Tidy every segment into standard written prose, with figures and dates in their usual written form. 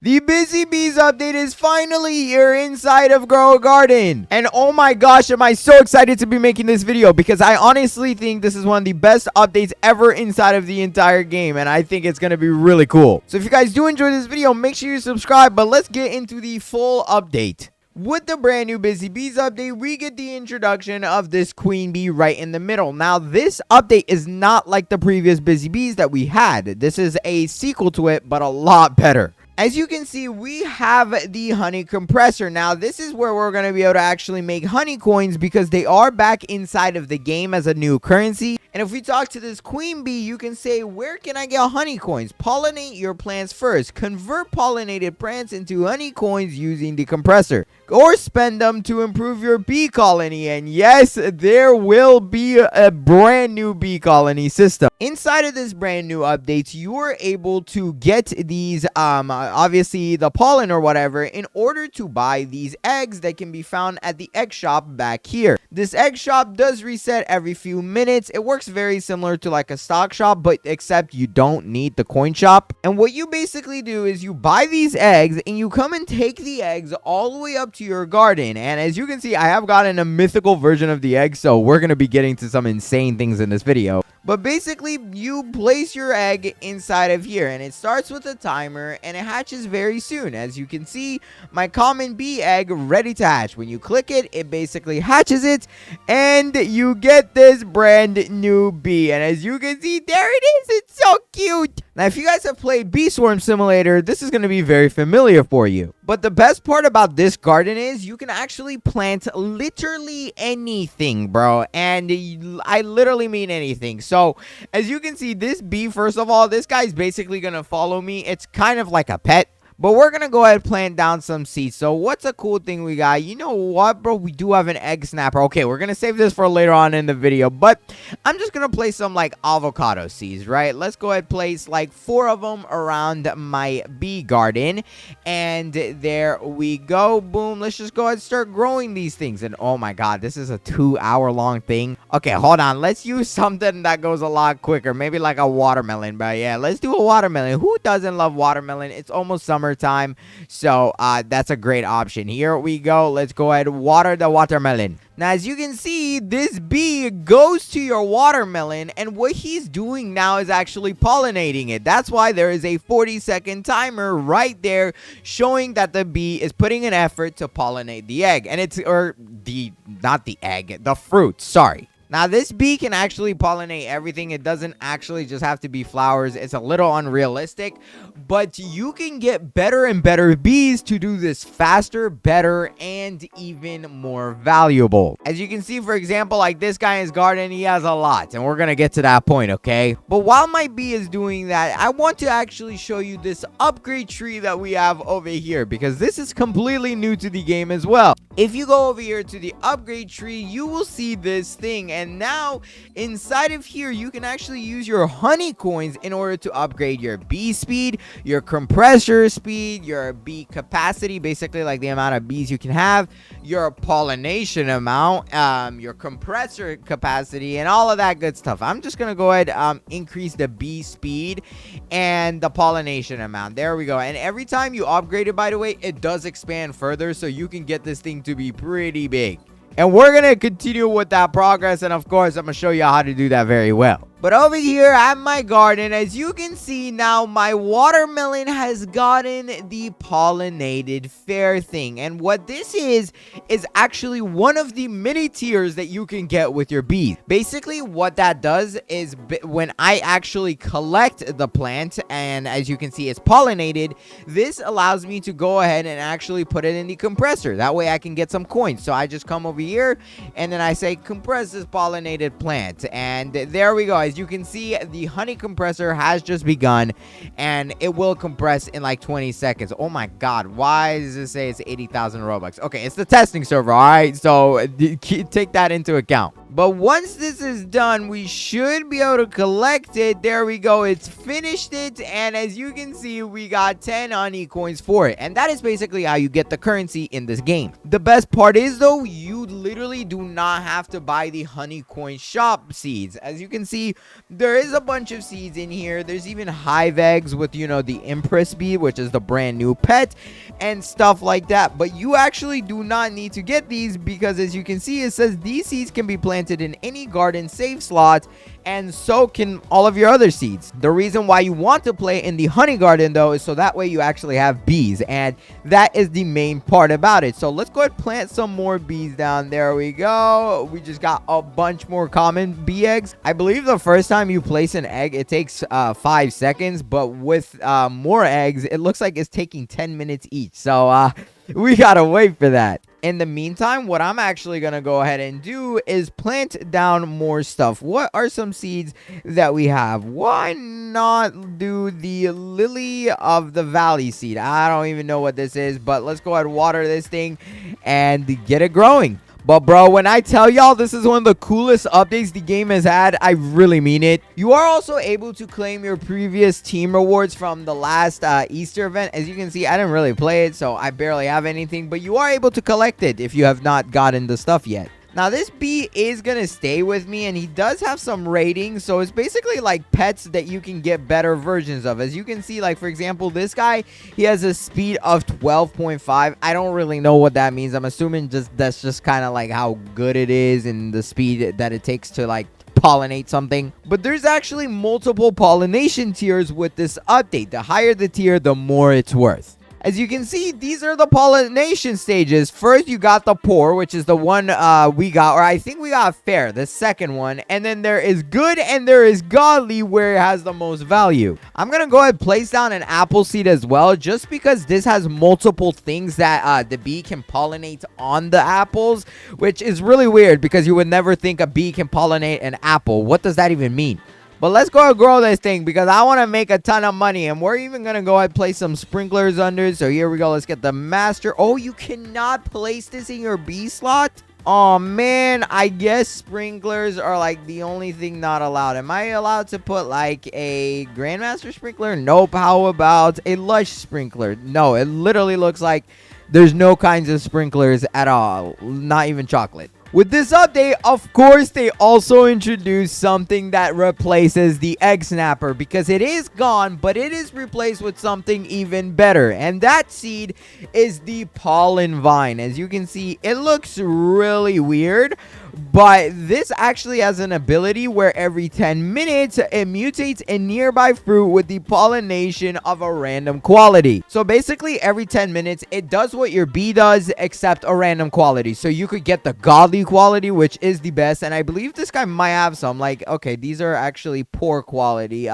The Bizzy Bees update is finally here inside of Grow Garden. And oh my gosh, am I so excited to be making this video because I honestly think this is one of the best updates ever inside of the entire game. And I think it's going to be really cool. So if you guys do enjoy this video, make sure you subscribe. But let's get into the full update. With the brand new Bizzy Bees update, we get the introduction of this queen bee right in the middle. Now, this update is not like the previous Bizzy Bees that we had. This is a sequel to it, but a lot better. As you can see, we have the honey compressor. Now, this is where we're going to be able to actually make honey coins because they are back inside of the game as a new currency. And if we talk to this queen bee, you can say, where can I get honey coins? Pollinate your plants first. Convert pollinated plants into honey coins using the compressor. Or spend them to improve your bee colony. And yes, there will be a brand new bee colony system. Inside of this brand new update, you are able to get these, obviously the pollen or whatever, in order to buy these eggs that can be found at the egg shop back here. This egg shop does reset every few minutes. It works very similar to like a stock shop, but except you don't need the coin shop. And what you basically do is you buy these eggs and you come and take the eggs all the way up to your garden. And as you can see, I have gotten a mythical version of the egg, so we're going to be getting to some insane things in this video. But basically, you place your egg inside of here, and it starts with a timer, and it hatches very soon. As you can see, my common bee egg ready to hatch. When you click it, it basically hatches it, and you get this brand new bee. And as you can see, there it is. It's so cute. Now, if you guys have played Bee Swarm Simulator, this is going to be very familiar for you. But the best part about this garden is you can actually plant literally anything, bro. And I literally mean anything. So, as you can see, this bee, first of all, this guy's basically going to follow me. It's kind of like a pet. But we're going to go ahead and plant down some seeds. So what's a cool thing we got? You know what, bro? We do have an egg snapper. Okay, we're going to save this for later on in the video. But I'm just going to place some like avocado seeds, right? Let's go ahead and place like 4 of them around my bee garden. And there we go. Boom. Let's just go ahead and start growing these things. And oh my God, this is a 2-hour long thing. Okay, hold on. Let's use something that goes a lot quicker. Maybe like a watermelon. But yeah, let's do a watermelon. Who doesn't love watermelon? It's almost summer time, so that's a great option. Here we go. Let's go ahead and water the watermelon. Now, as you can see, this bee goes to your watermelon, and what he's doing now is actually pollinating it. That's why there is a 40-second timer right there showing that the bee is putting an effort to pollinate the egg. And it's, not the egg, the fruit, sorry. Now, this bee can actually pollinate everything. It doesn't actually just have to be flowers. It's a little unrealistic, but you can get better and better bees to do this faster, better, and even more valuable. As you can see, for example, like this guy in his garden, he has a lot, and we're going to get to that point, okay? But while my bee is doing that, I want to actually show you this upgrade tree that we have over here, because this is completely new to the game as well. If you go over here to the upgrade tree, you will see this thing. And now, inside of here, you can actually use your honey coins in order to upgrade your bee speed, your compressor speed, your bee capacity, basically like the amount of bees you can have, your pollination amount, your compressor capacity, and all of that good stuff. I'm just going to go ahead increase the bee speed and the pollination amount. There we go. And every time you upgrade it, by the way, it does expand further, so you can get this thing to be pretty big. And we're going to continue with that progress. And of course, I'm going to show you how to do that very well. But over here at my garden, as you can see now, my watermelon has gotten the pollinated fair thing. And what this is actually one of the mini tiers that you can get with your bees. Basically, what that does is when I actually collect the plant, and as you can see, it's pollinated, this allows me to go ahead and actually put it in the compressor. That way I can get some coins. So I just come over here and then I say, compress this pollinated plant. And there we go. As you can see, the honey compressor has just begun, and it will compress in like 20 seconds. Oh my God, why does it say it's 80,000 Robux? Okay, it's the testing server, all right? So take that into account. But once this is done, we should be able to collect it. There we go. It's finished it. And as you can see, we got 10 honey coins for it. And that is basically how you get the currency in this game. The best part is, though, you literally do not have to buy the honey coin shop seeds. As you can see, there is a bunch of seeds in here. There's even hive eggs with, you know, the Empress bee, which is the brand new pet and stuff like that. But you actually do not need to get these because, as you can see, it says these seeds can be planted in any garden save slot, and so can all of your other seeds. The reason why you want to play in the honey garden, though, is so that way you actually have bees, and that is the main part about it. So let's go ahead and plant some more bees down. There we go. We just got a bunch more common bee eggs. I believe the first time you place an egg, it takes 5 seconds, but with more eggs, it looks like it's taking 10 minutes each. So we gotta wait for that. In the meantime, what I'm actually going to go ahead and do is plant down more stuff. What are some seeds that we have? Why not do the Lily of the Valley seed? I don't even know what this is, but let's go ahead and water this thing and get it growing. But bro, when I tell y'all this is one of the coolest updates the game has had, I really mean it. You are also able to claim your previous team rewards from the last Easter event. As you can see, I didn't really play it, so I barely have anything. But you are able to collect it if you have not gotten the stuff yet. Now, this bee is going to stay with me, and he does have some ratings, so it's basically like pets that you can get better versions of. As you can see, like, for example, this guy, he has a speed of 12.5. I don't really know what that means. I'm assuming that's just kind of like how good it is and the speed that it takes to, like, pollinate something. But there's actually multiple pollination tiers with this update. The higher the tier, the more it's worth. As you can see, these are the pollination stages. First, you got the poor, which is the one we got, or I think we got fair, the second one. And then there is good and there is godly, where it has the most value. I'm going to go ahead and place down an apple seed as well, just because this has multiple things that the bee can pollinate on the apples, which is really weird because you would never think a bee can pollinate an apple. What does that even mean? But let's go and grow this thing because I want to make a ton of money. And we're even going to go ahead and place some sprinklers under it. So here we go. Let's get the master. Oh, you cannot place this in your bee slot? Oh, man. I guess sprinklers are like the only thing not allowed. Am I allowed to put like a Grandmaster sprinkler? Nope. How about a Lush sprinkler? No, it literally looks like there's no kinds of sprinklers at all. Not even chocolate. With this update, of course, they also introduced something that replaces the egg snapper because it is gone, but it is replaced with something even better. And that seed is the pollen vine. As you can see, it looks really weird, but this actually has an ability where every 10 minutes, it mutates a nearby fruit with the pollination of a random quality. So basically, every 10 minutes, it does what your bee does, except a random quality. So you could get the godly quality, which is the best, and I believe this guy might have some. Like, okay, these are actually poor quality.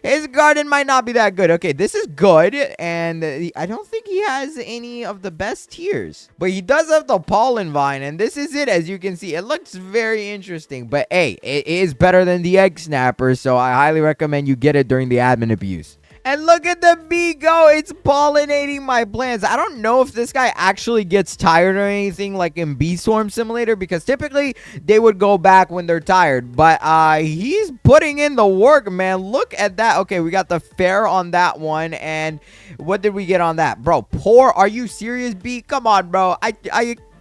His garden might not be that good. Okay, this is good, and I don't think he has any of the best tiers, but he does have the pollen vine, and this is it. As you can see, it looks very interesting, but hey, it is better than the egg snapper, so I highly recommend you get it during the admin abuse. And look at the bee go. It's pollinating my plants. I don't know if this guy actually gets tired or anything like in Bee Swarm Simulator, because typically they would go back when they're tired. But he's putting in the work, man. Look at that. Okay, we got the fair on that one. And what did we get on that? Bro, poor? Are you serious, bee? Come on, bro.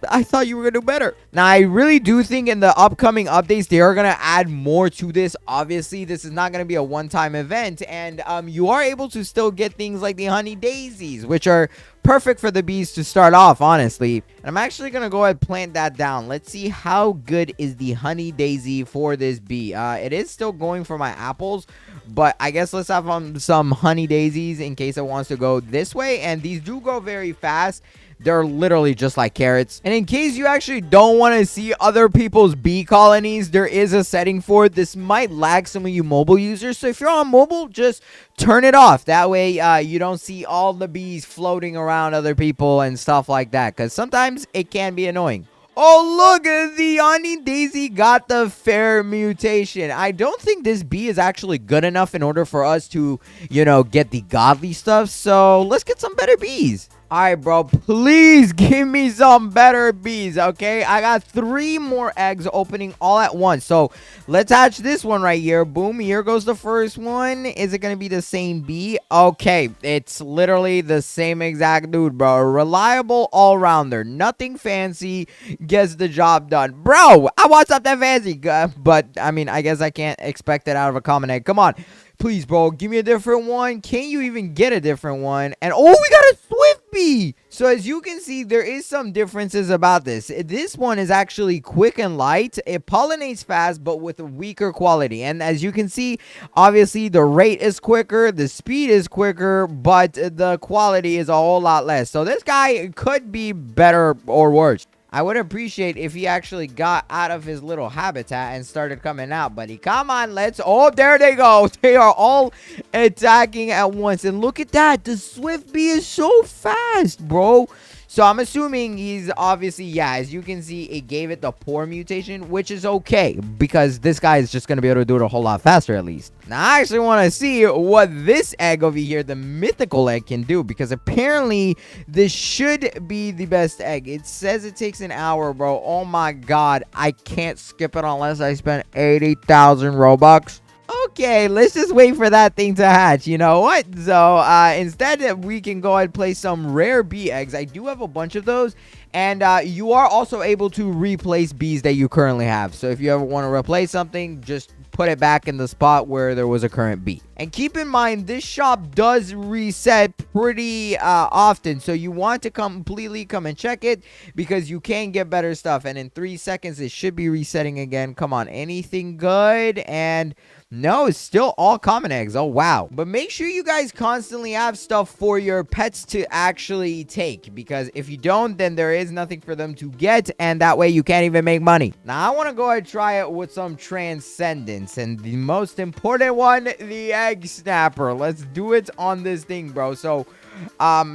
I thought you were going to do better. Now, I really do think in the upcoming updates, they are going to add more to this. Obviously, this is not going to be a one-time event. And you are able to still get things like the honey daisies, which are perfect for the bees to start off, honestly. And I'm actually going to go ahead and plant that down. Let's see how good is the honey daisy for this bee. It is still going for my apples, but I guess let's have some honey daisies in case it wants to go this way. And these do go very fast. They're literally just like carrots. And in case you actually don't want to see other people's bee colonies, there is a setting for it. This might lag some of you mobile users. So if you're on mobile, just turn it off. That way you don't see all the bees floating around other people and stuff like that. Because sometimes it can be annoying. Oh, look, the honey daisy got the fair mutation. I don't think this bee is actually good enough in order for us to, you know, get the godly stuff. So let's get some better bees. All right, bro, please give me some better bees, okay? I got 3 more eggs opening all at once. So let's hatch this one right here. Boom, here goes the first one. Is it going to be the same bee? Okay, it's literally the same exact dude, bro. A reliable all-rounder. Nothing fancy. Gets the job done. Bro, I want something fancy. But, I mean, I guess I can't expect it out of a common egg. Come on. Please, bro, give me a different one. Can you even get a different one? And, oh, we got a swift bee. So, as you can see, there is some differences about this. This one is actually quick and light. It pollinates fast, but with a weaker quality. And as you can see, obviously, the rate is quicker. The speed is quicker, but the quality is a whole lot less. So, this guy could be better or worse. I would appreciate if he actually got out of his little habitat and started coming out, buddy. Come on, let's... Oh, there they go. They are all attacking at once. And look at that. The swift bee is so fast, bro. So I'm assuming he's obviously, yeah, as you can see, it gave it the poor mutation, which is okay because this guy is just going to be able to do it a whole lot faster at least. Now, I actually want to see what this egg over here, the mythical egg, can do because apparently this should be the best egg. It says it takes an hour, bro. Oh my God. I can't skip it unless I spend 80,000 Robux. Okay, let's just wait for that thing to hatch. You know what? So, instead, we can go ahead and place some rare bee eggs. I do have a bunch of those. And you are also able to replace bees that you currently have. So, if you ever want to replace something, just put it back in the spot where there was a current bee. And keep in mind, this shop does reset pretty often. So, you want to completely come and check it because you can get better stuff. And in 3 seconds, it should be resetting again. Come on, anything good? And... no, it's still all common eggs. Oh, wow. But make sure you guys constantly have stuff for your pets to actually take. Because if you don't, then there is nothing for them to get. And that way you can't even make money. Now, I want to go ahead and try it with some transcendence. And the most important one, the egg snapper. Let's do it on this thing, bro. So...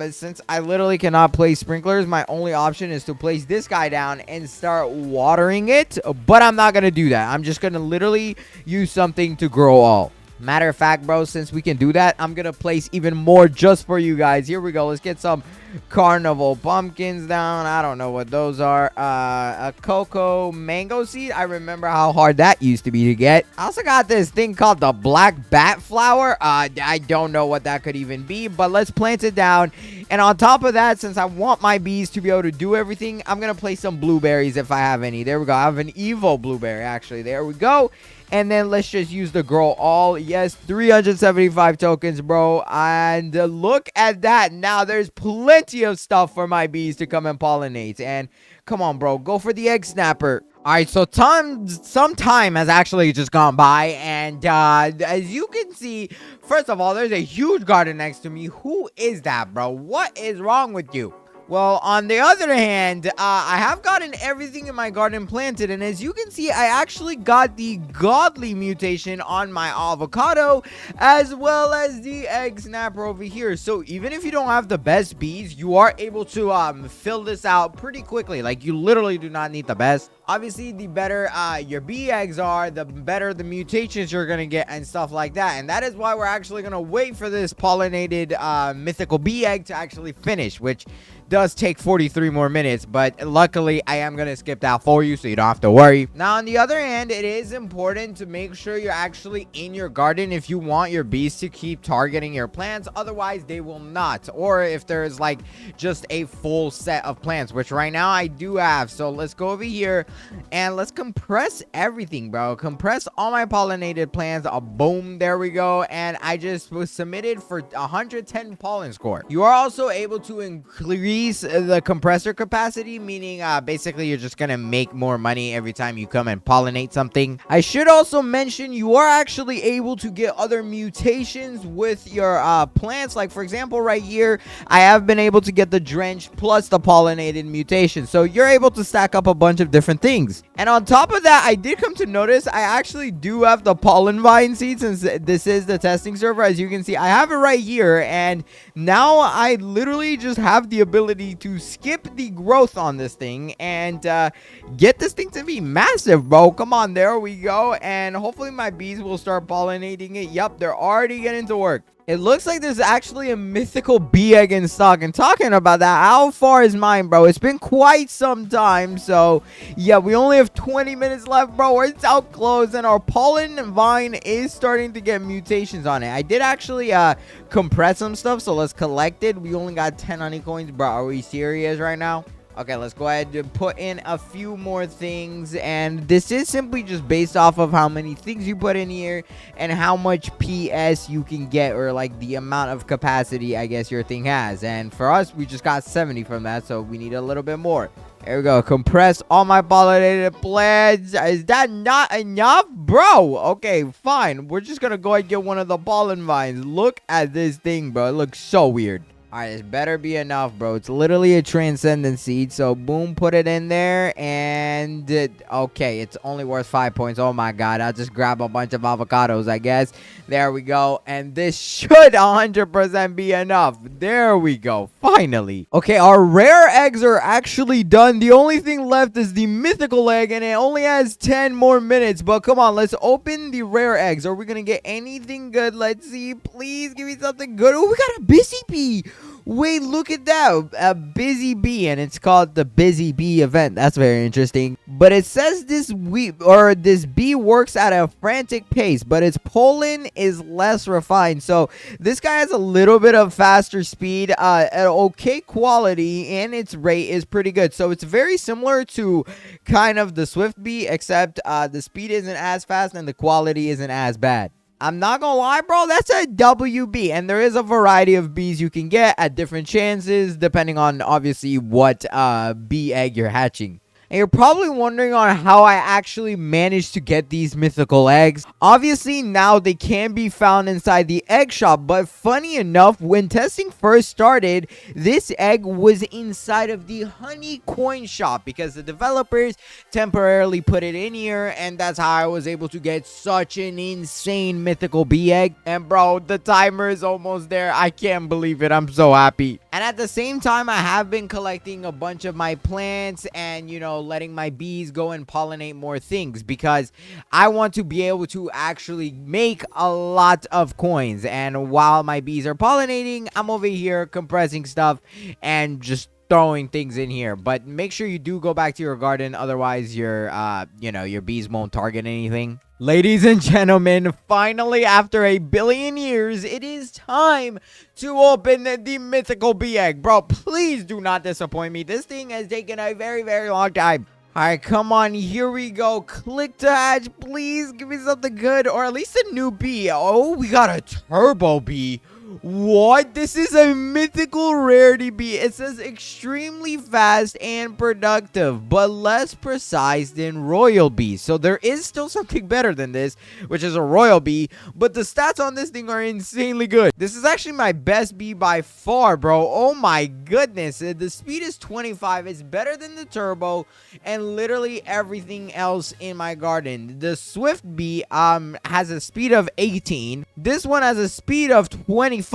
since I literally cannot place sprinklers, my only option is to place this guy down and start watering it. But I'm not gonna do that. I'm just gonna literally use something to grow all. Matter of fact, bro, since we can do that, I'm gonna place even more just for you guys. Here we go. Let's get some carnival pumpkins down. I don't know what those are. A cocoa mango seed. I remember how hard that used to be to get. I also got this thing called the black bat flower. I don't know what that could even be, but let's plant it down. And on top of that, since I want my bees to be able to do everything, I'm gonna place some blueberries if I have any. There we go. I have an evil blueberry, actually. There we go. And then let's just use the grow all. Yes, 375 tokens, bro. And look at that. Now there's plenty of stuff for my bees to come and pollinate. And come on, bro. Go for the egg snapper. All right, so some time has actually just gone by. And as you can see, first of all, there's a huge garden next to me. Who is that, bro? What is wrong with you? Well, on the other hand, I have gotten everything in my garden planted, and as you can see, I actually got the godly mutation on my avocado, as well as the egg snapper over here. So even if you don't have the best bees, you are able to fill this out pretty quickly. Like, you literally do not need the best. Obviously, the better your bee eggs are, the better the mutations you're going to get and stuff like that. And that is why we're actually going to wait for this pollinated mythical bee egg to actually finish, which does take 43 more minutes, but luckily I am going to skip that for you so you don't have to worry. Now, on the other hand, it is important to make sure you're actually in your garden if you want your bees to keep targeting your plants. Otherwise, they will not. Or if there's like just a full set of plants, which right now I do have. So let's go over here and let's compress everything, bro. Compress all my pollinated plants. Boom, there we go. And I just was submitted for 110 pollen score. You are also able to increase the compressor capacity, meaning basically you're just gonna make more money every time you come and pollinate something. I should also mention you are actually able to get other mutations with your plants. Like, for example, right here, I have been able to get the drench plus the pollinated mutation. So you're able to stack up a bunch of different things. And on top of that, I did come to notice I actually do have the pollen vine seed, since this is the testing server. As you can see, I have it right here, and now I literally just have the ability to skip the growth on this thing and get this thing to be massive, bro. Come on, there we go. And hopefully my bees will start pollinating it. Yep, they're already getting to work. It looks like there's actually a mythical bee egg in stock. And talking about that, how far is mine, bro? It's been quite some time. So, yeah, we only have 20 minutes left, bro. It's out close. And our pollen vine is starting to get mutations on it. I did actually compress some stuff. So, let's collect it. We only got 10 honey coins, bro. Are we serious right now? Okay, let's go ahead and put in a few more things, and this is simply just based off of how many things you put in here and how much PS you can get, or like the amount of capacity I guess your thing has. And for us, we just got 70 from that, so we need a little bit more. There we go. Compress all my pollinated plants. Is that not enough? Bro, okay, fine. We're just gonna go ahead and get one of the pollen vines. Look at this thing, bro. It looks so weird. All right, this better be enough, bro. It's literally a transcendent seed. So, boom, put it in there. And, okay, it's only worth 5 points. Oh, my God. I'll just grab a bunch of avocados, I guess. There we go. And this should 100% be enough. There we go. Finally. Okay, our rare eggs are actually done. The only thing left is the mythical egg, and it only has 10 more minutes. But, come on, let's open the rare eggs. Are we going to get anything good? Let's see. Please give me something good. Oh, we got a Bizzy Bee. Wait, look at that. A Bizzy Bee, and it's called the Bizzy Bee event. That's very interesting. But it says this bee works at a frantic pace, but its pollen is less refined. So this guy has a little bit of faster speed, at okay quality, and its rate is pretty good. So it's very similar to kind of the Swift Bee, except the speed isn't as fast and the quality isn't as bad. I'm not gonna lie, bro, that's a WB, and there is a variety of bees you can get at different chances, depending on, obviously, what bee egg you're hatching. And you're probably wondering on how I actually managed to get these mythical eggs. Obviously, now they can be found inside the egg shop, but funny enough, when testing first started, this egg was inside of the honey coin shop because the developers temporarily put it in here, and that's how I was able to get such an insane mythical bee egg. And bro, the timer is almost there. I can't believe it. I'm so happy. And at the same time, I have been collecting a bunch of my plants and, you know, letting my bees go and pollinate more things because I want to be able to actually make a lot of coins. And while my bees are pollinating, I'm over here compressing stuff and just throwing things in here. But make sure you do go back to your garden, otherwise your your bees won't target anything. Ladies and gentlemen, finally, after 1 billion years, it is time to open the mythical bee egg. Bro, please do not disappoint me. This thing has taken a very, very long time. All right, come on. Here we go. Click to hatch. Please give me something good, or at least a new bee. Oh, we got a turbo bee. What? This is a mythical rarity bee. It says extremely fast and productive, but less precise than royal bees. So there is still something better than this, which is a royal bee, but the stats on this thing are insanely good. This is actually my best bee by far, bro. Oh my goodness. The speed is 25. It's better than the turbo and literally everything else in my garden. The swift bee has a speed of 18. This one has a speed of 25.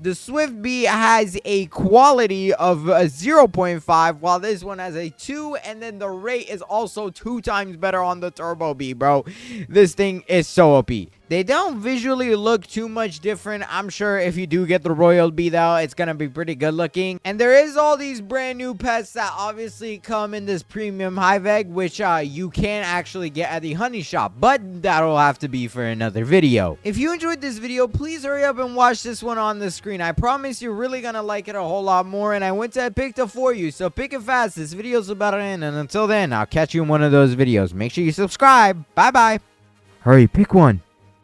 The Swift Bee has a quality of 0.5, while this one has a 2, and then the rate is also 2 times better on the Turbo Bee, bro. This thing is so OP. They don't visually look too much different. I'm sure if you do get the Royal Bee, though, it's going to be pretty good looking. And there is all these brand new pets that obviously come in this premium hive egg, which you can actually get at the honey shop. But that'll have to be for another video. If you enjoyed this video, please hurry up and watch this one on the screen. I promise you're really going to like it a whole lot more. And I went to pick it for you. So pick it fast. This video's about to end. And until then, I'll catch you in one of those videos. Make sure you subscribe. Bye-bye. Hurry, pick one.